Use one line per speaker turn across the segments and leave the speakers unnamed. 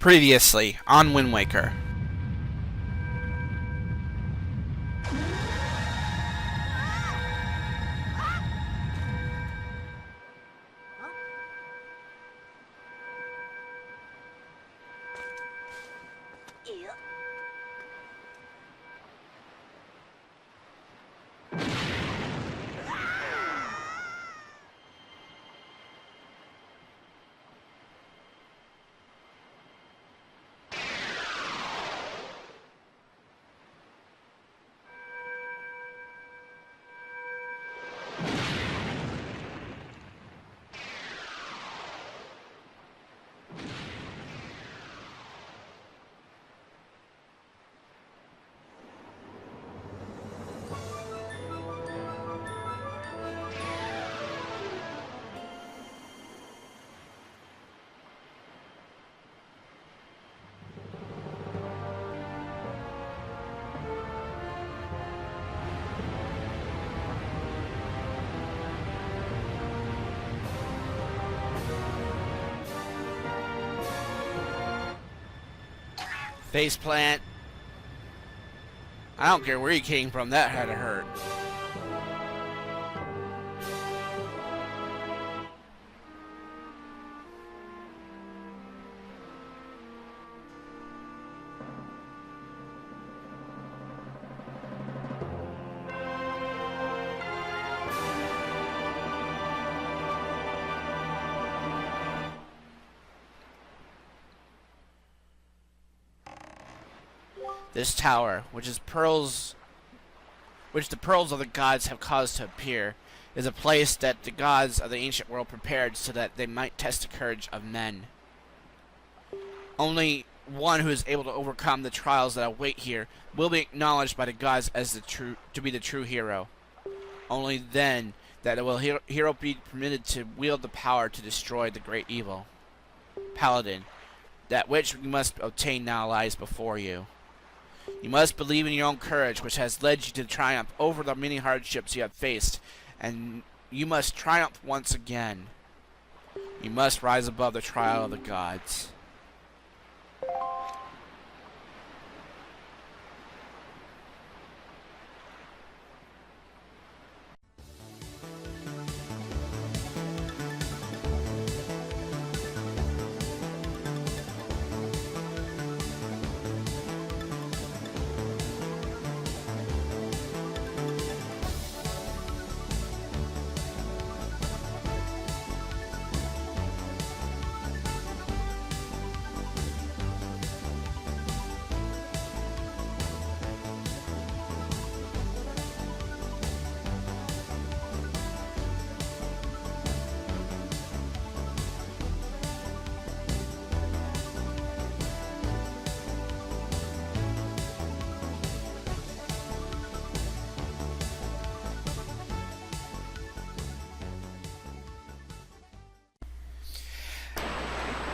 Previously on WindWaker. Faceplant. I don't care where you came from, that had to hurt. This tower, which the pearls of the gods have caused to appear, is a place that the gods of the ancient world prepared so that they might test the courage of men. Only one who is able to overcome the trials that await here will be acknowledged by the gods as to be the true hero. Only then that will hero be permitted to wield the power to destroy the great evil. Paladin, that which you must obtain now lies before you. You must believe in your own courage, which has led you to triumph over the many hardships you have faced, and you must triumph once again. You must rise above the trial of the gods.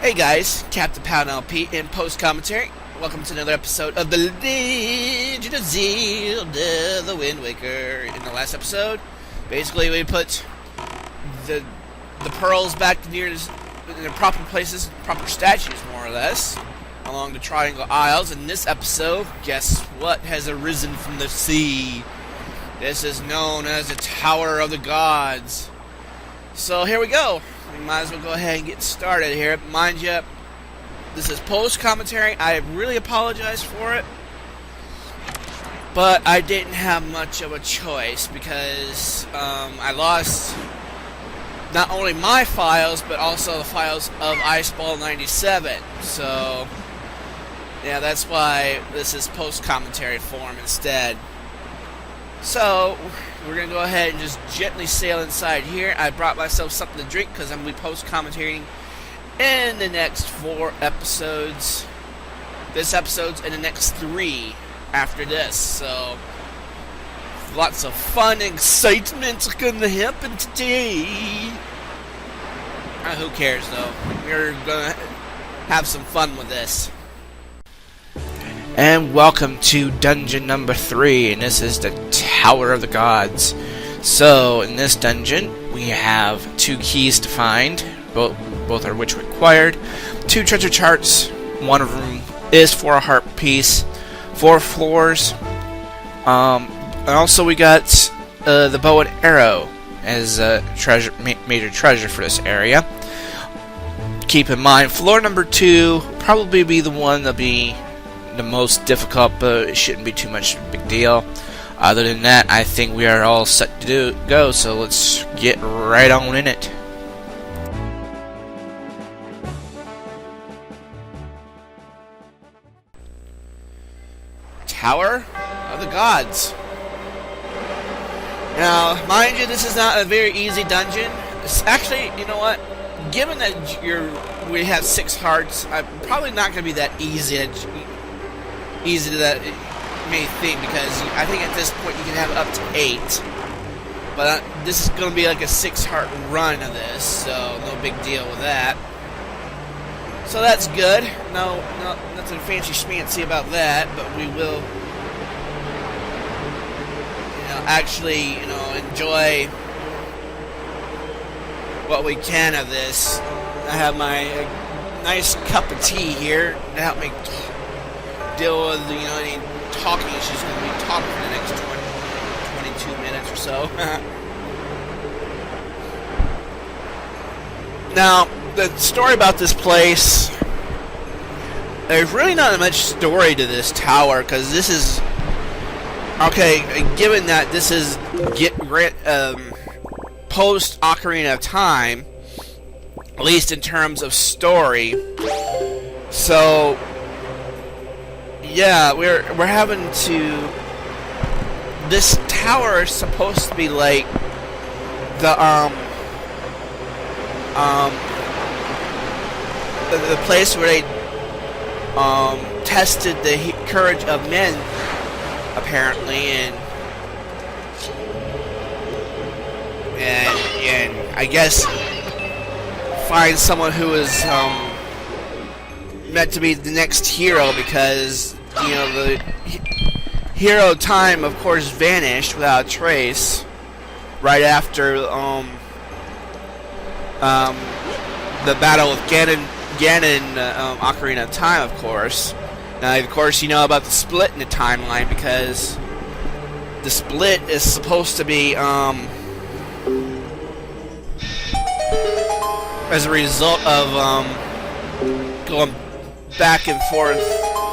Hey guys, CaptainPaladinLP in post-commentary. Welcome to another episode of The Legend of Zelda, the WindWaker. In the last episode, basically we put the pearls back near in their proper places, proper statues more or less, along the Triangle Isles. In this episode, guess what has arisen from the sea? This is known as the Tower of the Gods. So here we go. We might as well go ahead and get started here. Mind you, this is post-commentary. I really apologize for it. But I didn't have much of a choice because I lost not only my files, but also the files of Iceball97. So, yeah, that's why this is post-commentary form instead. So, we're going to go ahead and just gently sail inside here. I brought myself something to drink because I'm going to be post-commentating in the next 4 episodes. This episode's in the next 3 after this. So, lots of fun and excitement going to happen today. Who cares, though? We're going to have some fun with this. And welcome to dungeon number 3, and this is the Tower of the Gods. So, in this dungeon, we have 2 keys to find, both are which required, 2 treasure charts, One of them is for a heart piece. 4 floors. And also we got the bow and arrow as a major treasure for this area. Keep in mind, floor number 2 probably be the one that'll be the most difficult, but it shouldn't be too much of a big deal. Other than that, I think we are all set to go, so let's get right on in it. Tower of the Gods. Now, mind you, this is not a very easy dungeon. It's actually, you know what? Given that we have 6 hearts, I'm probably not going to be that easy to that may think, because I think at this point you can have up to 8. But this is going to be like a 6-heart run of this, so no big deal with that. So that's good. No, nothing fancy schmancy about that, but we will, actually, enjoy what we can of this. I have my nice cup of tea here to help me deal with, any talking issues. Going to be talking for the next 22 minutes or so. Now, the story about this place, there's really not much story to this tower, because this is, okay, given that this is post Ocarina of Time, at least in terms of story. So yeah, we're having to. This tower is supposed to be like the place where they tested the courage of men, apparently, and I guess find someone who is meant to be the next hero, because the hero time, of course, vanished without a trace right after the battle with Ganon, Ocarina of Time, of course. Now, of course, you know about the split in the timeline, because the split is supposed to be as a result of going back and forth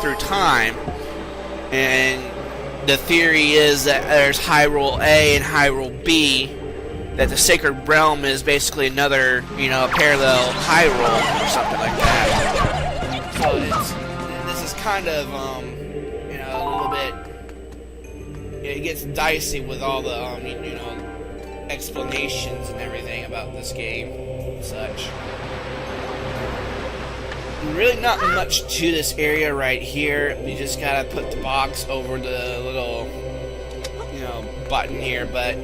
through time, and the theory is that there's Hyrule A and Hyrule B, that the Sacred Realm is basically another, parallel Hyrule or something like that. So this is kind of, a little bit, it gets dicey with all the, explanations and everything about this game and such. Really not much to this area right here. We just gotta put the box over the little, button here, but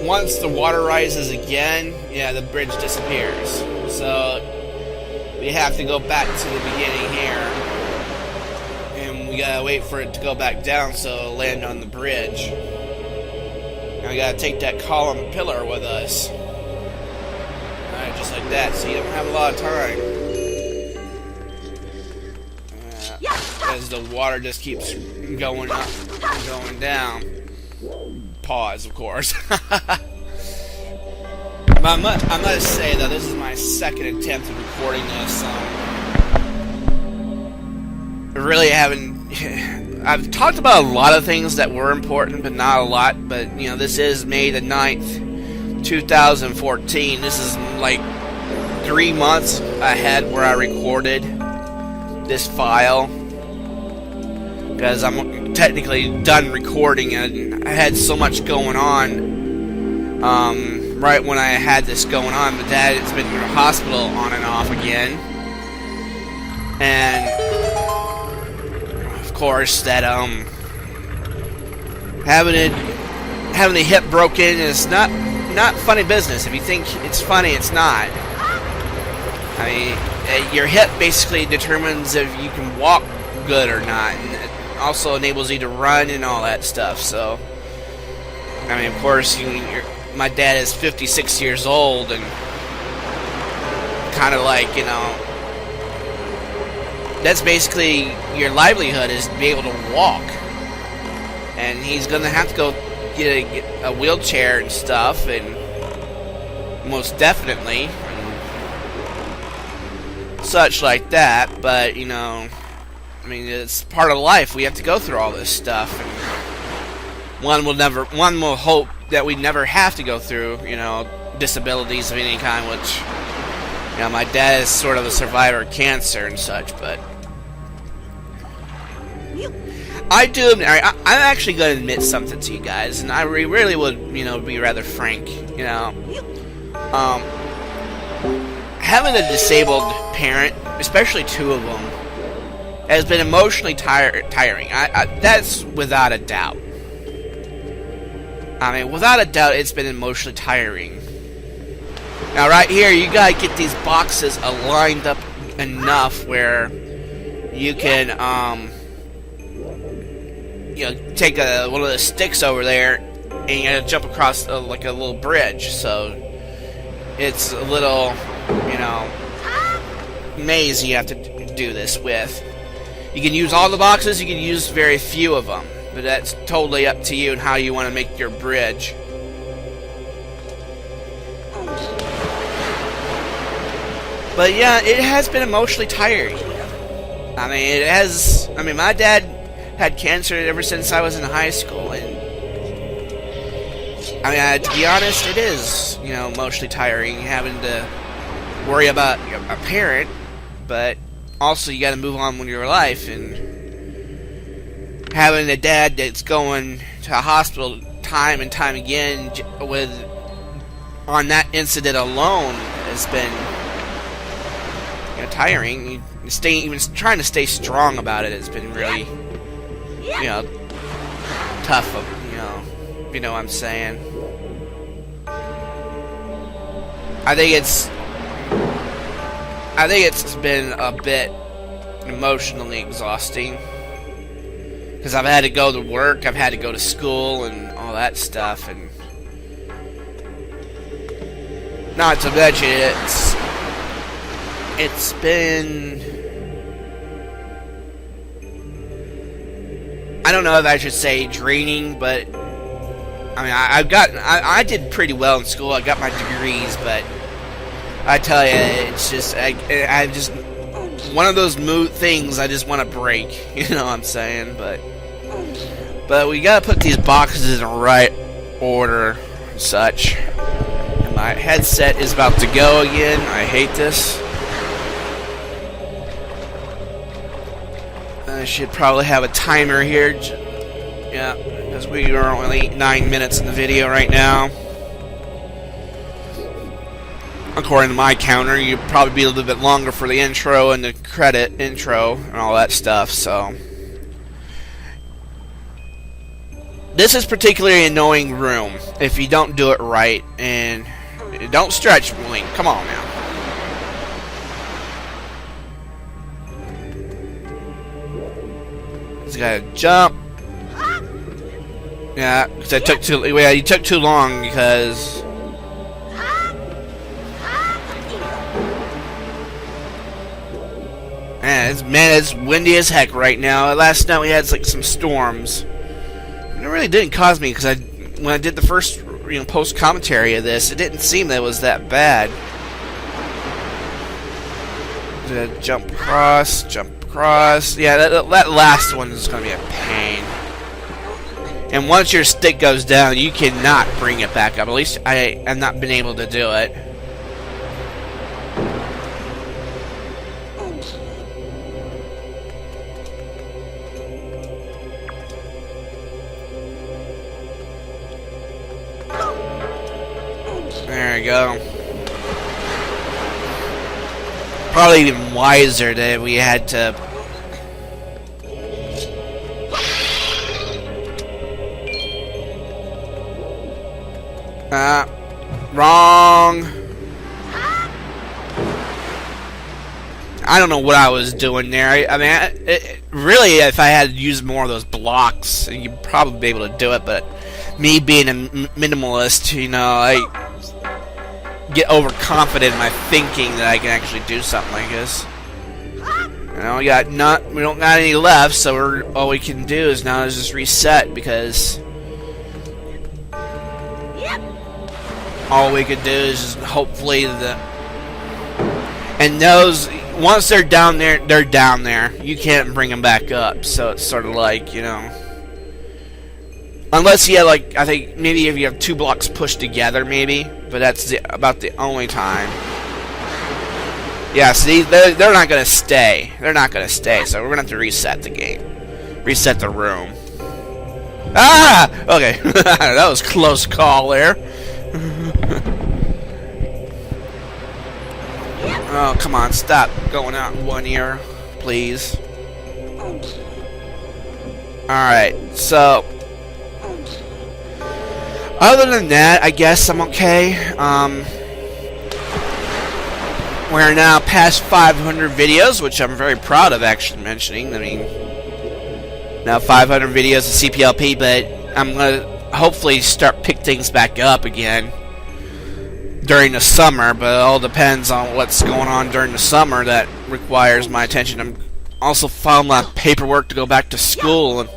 once the water rises again, the bridge disappears. So we have to go back to the beginning here, and we gotta wait for it to go back down so it'll land on the bridge. Now we gotta take that column pillar with us. Alright, just like that, so you don't have a lot of time. As the water just keeps going up and going down. Pause, of course. But I must say, though, this is my second attempt at recording this. I really haven't. I've talked about a lot of things that were important, but not a lot. But, this is May the 9th, 2014. This is like 3 months ahead where I recorded this file, because I'm technically done recording, and I had so much going on right when I had this going on. My dad has been in the hospital on and off again, and of course that having the hip broken is not funny business. If you think it's funny, it's not. I mean, your hip basically determines if you can walk good or not, and it also enables you to run and all that stuff. So, I mean, of course, my dad is 56 years old, and kind of like, that's basically your livelihood, is to be able to walk. And he's gonna have to go get a wheelchair and stuff, and most definitely, and such like that. But you know, I mean, it's part of life. We have to go through all this stuff, and one will hope that we never have to go through, you know, disabilities of any kind. Which, you know, my dad is sort of a survivor of cancer and such, but I do. I'm actually going to admit something to you guys, and I really would, you know, be rather frank. You know, having a disabled parent, especially two of them, has been emotionally tiring. That's without a doubt. I mean, without a doubt, it's been emotionally tiring. Now, right here, you gotta get these boxes aligned up enough where you can, you know, take one of the sticks over there and you gotta jump across like a little bridge. So it's a little, you know, maze you have to do this with. You can use all the boxes, you can use very few of them, but that's totally up to you and how you want to make your bridge. But yeah, it has been emotionally tiring. I mean, it has. I mean, my dad had cancer ever since I was in high school, and I mean, to be honest, it is, you know, emotionally tiring having to worry about a parent, but also you got to move on with your life, and having a dad that's going to a hospital time and time again with on that incident alone has been, you know, tiring. Even trying to stay strong about it has been really, you know, tough. You know what I'm saying. I think it's been a bit emotionally exhausting because I've had to go to work, I've had to go to school, and all that stuff, and not to mention it's been, I don't know if I should say draining, but I mean, I did pretty well in school. I got my degrees, but I tell you, it's just, I just, one of those things I just want to break. You know what I'm saying? But we gotta put these boxes in the right order and such. And my headset is about to go again. I hate this. I should probably have a timer here. Yeah, because we are only 9 minutes in the video right now. According to my counter, you'd probably be a little bit longer for the intro and the credit intro and all that stuff, so. This is particularly annoying room if you don't do it right, and don't stretch, Link. Come on now. Just gotta jump. Yeah, because I took too. Yeah, you took too long because. Man, it's windy as heck right now. Last night we had like some storms. It really didn't cause me because when I did the first, you know, post commentary of this, it didn't seem that it was that bad. Jump across, jump across. Yeah, that last one is gonna be a pain. And once your stick goes down, you cannot bring it back up. At least I have not been able to do it. There we go. Probably even wiser that we had to. Wrong. I don't know what I was doing there. I mean, really, if I had used more of those blocks, you'd probably be able to do it. But me being a minimalist, you know, I get overconfident in my thinking that I can actually do something like this. And we don't got any left, so all we can do is now is just reset, because all we could do is just hopefully and those, once they're down there, they're down there. You can't bring them back up, so it's sort of like, you know, unless you have, like, I think maybe if you have 2 blocks pushed together, maybe, but that's about the only time. Yeah, see, they're not gonna stay. They're not gonna stay, so we're gonna have to reset the game. Reset the room. Ah! Okay. That was a close call there. Oh, come on, stop going out in one ear, please. Alright, so other than that, I guess I'm okay. We're now past 500 videos, which I'm very proud of actually mentioning. I mean, now 500 videos of CPLP, but I'm going to hopefully start pick things back up again during the summer, but it all depends on what's going on during the summer that requires my attention. I'm also filing my paperwork to go back to school,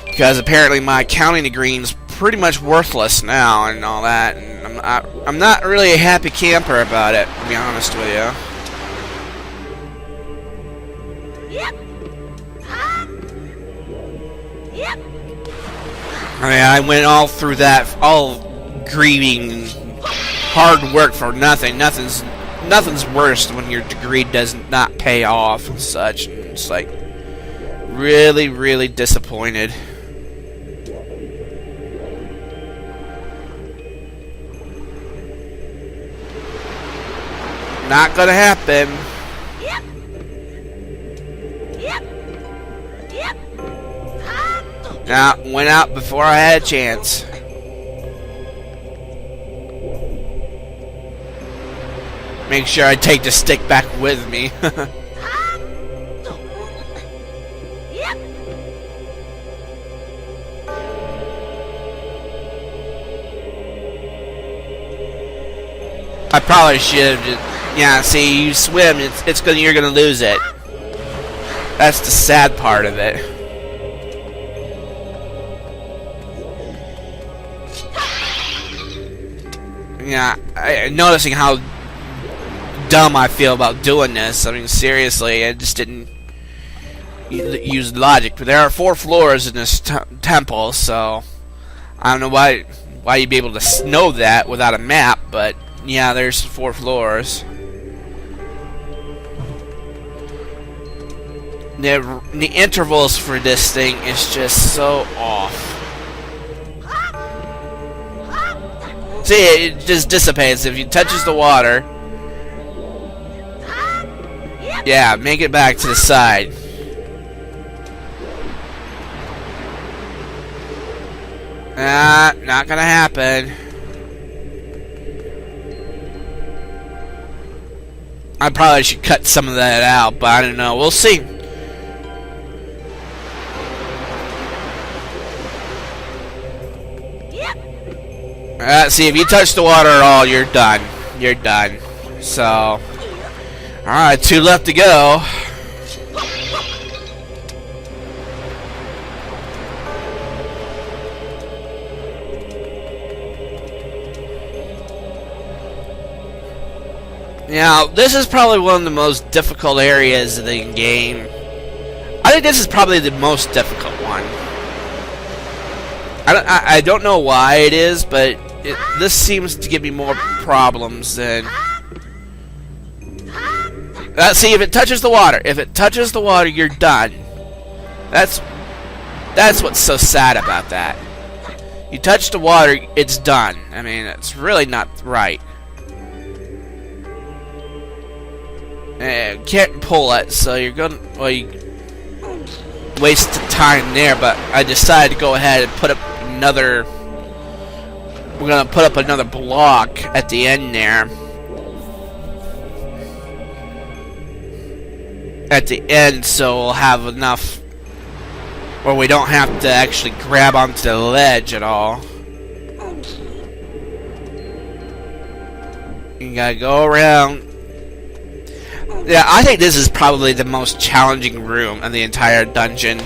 because apparently my accounting degree is pretty much worthless now and all that, and I'm not really a happy camper about it, to be honest with you. I mean, I went all through that, all grieving, hard work for nothing. Nothing's worse when your degree does not pay off and such. And it's like really, really disappointed. Not gonna happen. Nah, went out before I had a chance. Make sure I take the stick back with me. I probably should have just... Yeah, see, you swim, it's gonna, you're gonna lose it. That's the sad part of it. Yeah, noticing how dumb I feel about doing this. I mean, seriously, I just didn't use logic. But there are 4 floors in this temple, so I don't know why you'd be able to know that without a map, but yeah, there's 4 floors. The intervals for this thing is just so off. See, it just dissipates if you touches the water. Yeah, make it back to the side. Not gonna happen. I probably should cut some of that out, but I don't know. We'll see. See, if you touch the water at all, you're done. You're done. So, alright, 2 left to go. Now, this is probably one of the most difficult areas of the game. I think this is probably the most difficult one. I don't know why it is, but this seems to give me more problems than... see, if it touches the water. If it touches the water, you're done. That's what's so sad about that. You touch the water, it's done. I mean, it's really not right. Can't pull it, so you're gonna... Well, you waste the time there, but I decided to go ahead and put up another... We're gonna put up another block at the end there. At the end, so we'll have enough where we don't have to actually grab onto the ledge at all. You gotta go around. Yeah, I think this is probably the most challenging room in the entire dungeon.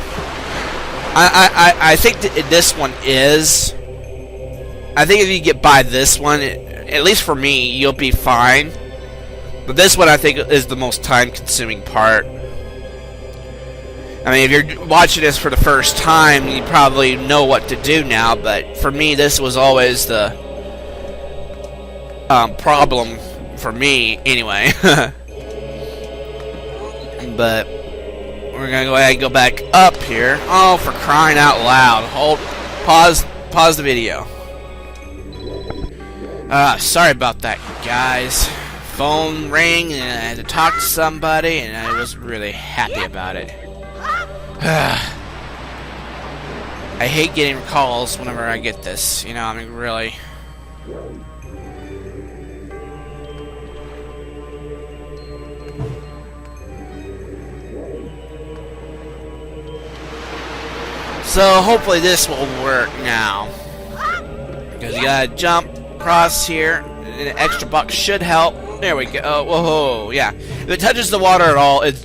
I think this one is. I think if you get by this one, at least for me, you'll be fine. But this one I think is the most time-consuming part. I mean, if you're watching this for the first time, you probably know what to do now, but for me, this was always the problem for me, anyway. But we're gonna go ahead and go back up here. Oh, for crying out loud. Pause the video. Sorry about that, guys. Phone rang and I had to talk to somebody, and I was really happy about it. I hate getting calls whenever I get this, you know, I mean, really. So, hopefully this will work now. Because you gotta jump across here, and an extra buck should help. There we go. Oh, whoa, yeah. If it touches the water at all, it's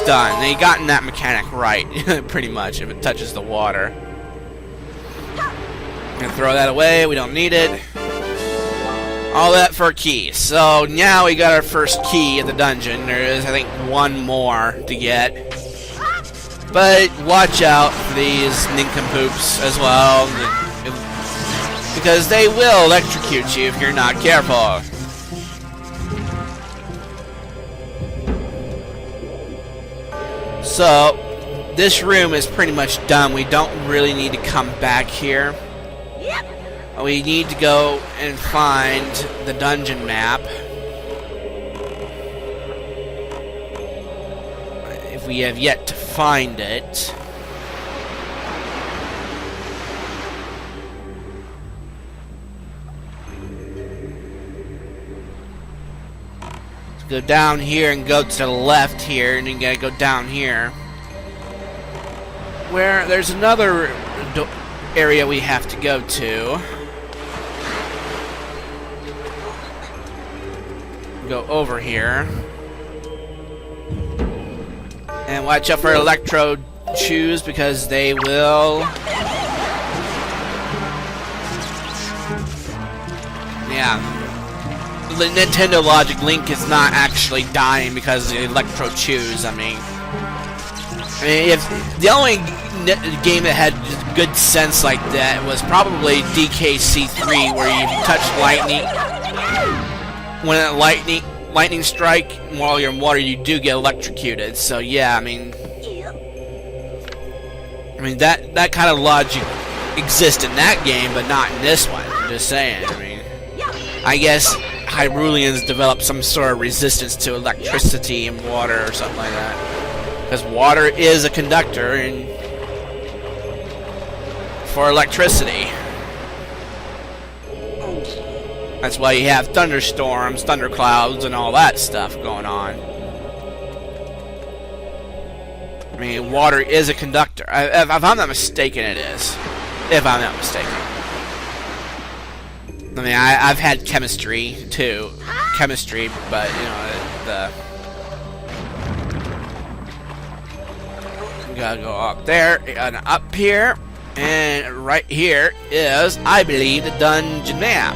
done. They gotten that mechanic right, pretty much, if it touches the water. Gonna throw that away, we don't need it. All that for a key. So now we got our first key of the dungeon. There is, I think, one more to get. But watch out for these nincompoops as well, because they will electrocute you if you're not careful. So, this room is pretty much done. We don't really need to come back here. We need to go and find the dungeon map. If we have yet to find it. Let's go down here and go to the left here, and you gotta go down here. Where there's another area we have to go to. Go over here. And watch out for electro chews, because they will. Yeah. The Nintendo Logic Link is not actually dying because of the electro chews. I mean, if the only game that had good sense like that was probably DKC3, where you touch lightning. When a lightning strike while you're in water, you do get electrocuted. So yeah, I mean that kind of logic exists in that game, but not in this one. I'm just saying. I mean, I guess Hyrulians developed some sort of resistance to electricity in water or something like that, because water is a conductor and for electricity. That's why you have thunderstorms, thunderclouds, and all that stuff going on. I mean, water is a conductor. If I'm not mistaken, it is. If I'm not mistaken. I mean, I've had chemistry, too. Chemistry, but, you know, gotta go up there, and up here, and right here is, I believe, the dungeon map.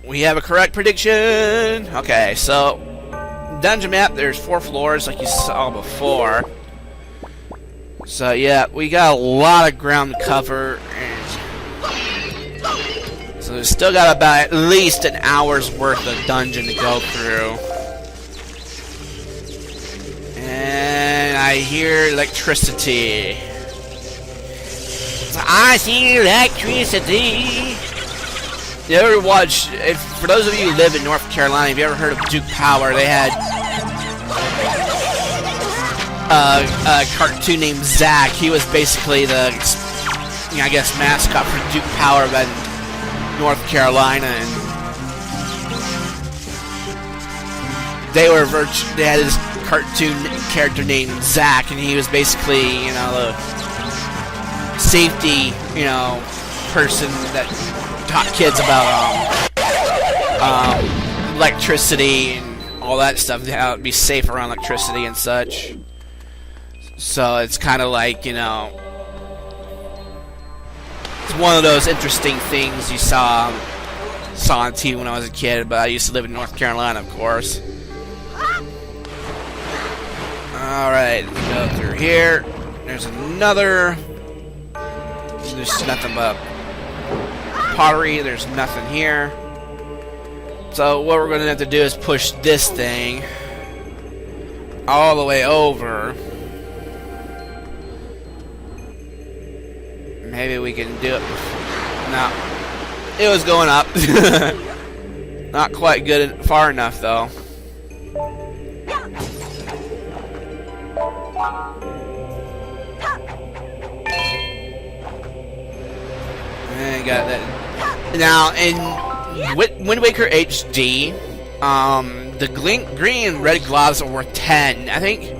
We have a correct prediction. Okay, so dungeon map, there's 4 floors like you saw before. So yeah, we got a lot of ground to cover, and so we've still got about at least an hour's worth of dungeon to go through. And I hear electricity. I see electricity. You ever watch, for those of you who live in North Carolina, have you ever heard of Duke Power? They had a cartoon named Zach. He was basically the, you know, I guess, mascot for Duke Power in North Carolina. And they had this cartoon character named Zach, and he was basically, you know, the safety, you know, person that taught kids about electricity and all that stuff, how it'd be safe around electricity and such. So it's kind of like, you know, it's one of those interesting things you saw on TV when I was a kid, but I used to live in North Carolina, of course. Alright, let's go through here. There's another. There's nothing but pottery. There's nothing here. So what we're going to have to do is push this thing all the way over. Maybe we can do it. No. It was going up. Not quite good, far enough though. And got that. Now in WindWaker HD, the green and red gloves are worth 10. I think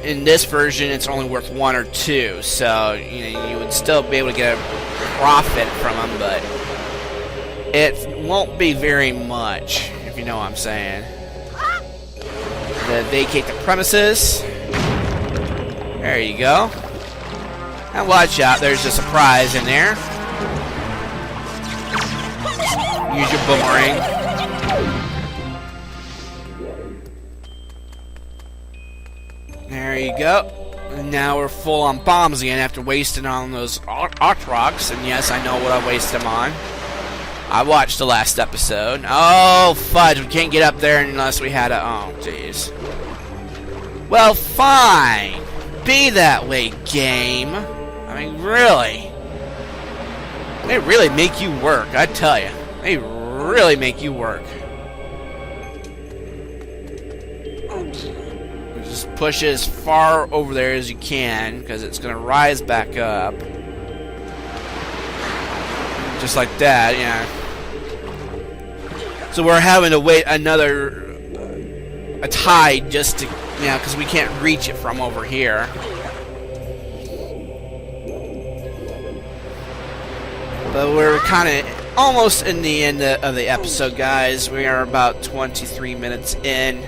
in this version it's only worth 1 or 2. So you know, you would still be able to get a profit from them, but it won't be very much, if you know what I'm saying. Vacate the premises. There you go. And watch out, there's a surprise in there. Use your boomerang. There you go. And now we're full on bombs again after wasting on those arc rocks. And yes, I know what I wasted them on. I watched the last episode. Oh, fudge. We can't get up there unless we had a... Oh, jeez. Well, fine. Be that way, game. I mean, really. They really make you work, I tell you. They really make you work. Just push it as far over there as you can, because it's going to rise back up. Just like that, yeah. So we're having to wait a tide just to, you know, because we can't reach it from over here. But we're kind of almost in the end of the episode, guys. We are about 23 minutes in.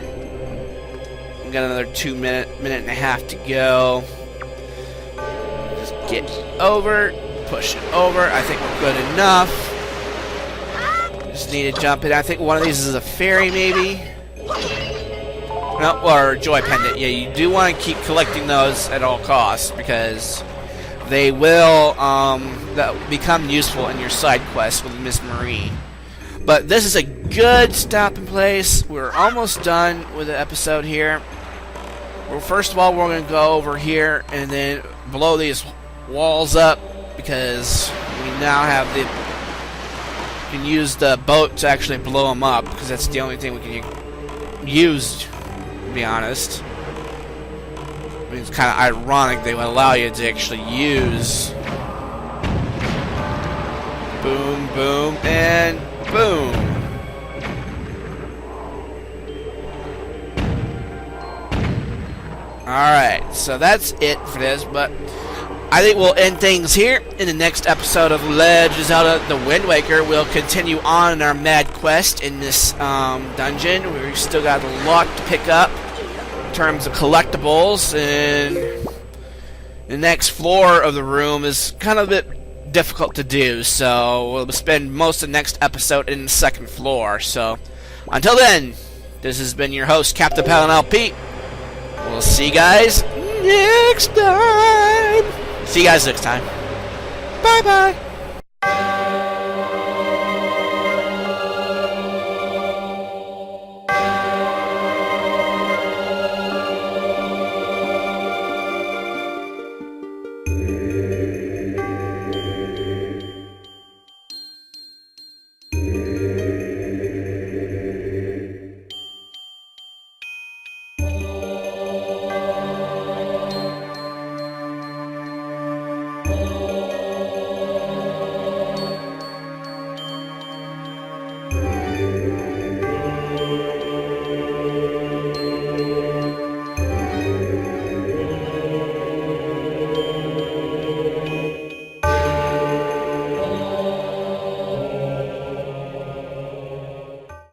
We've got another minute and a half to go. Just get over, push it over. I think we're good enough. Just need to jump in. I think one of these is a fairy, maybe. No, or a joy pendant. Yeah, you do want to keep collecting those at all costs, because they will become useful in your side quest with Miss Marie. But this is a good stopping place. We're almost done with the episode here. Well, first of all, we're going to go over here and then blow these walls up, because we now have the... We can use the boat to actually blow them up, because that's the only thing we can use, to be honest. I mean, it's kind of ironic they would allow you to actually use. Boom, boom, and boom. Alright, so that's it for this, but I think we'll end things here. In the next episode of Legend of Zelda the Wind Waker, we'll continue on in our mad quest in this dungeon. We've still got a lot to pick up in terms of collectibles, and the next floor of the room is kind of a bit difficult to do, so we'll spend most of the next episode in the second floor. So until then, this has been your host, CaptainPaladinLP. We'll see you guys next time. See you guys next time. Bye-bye.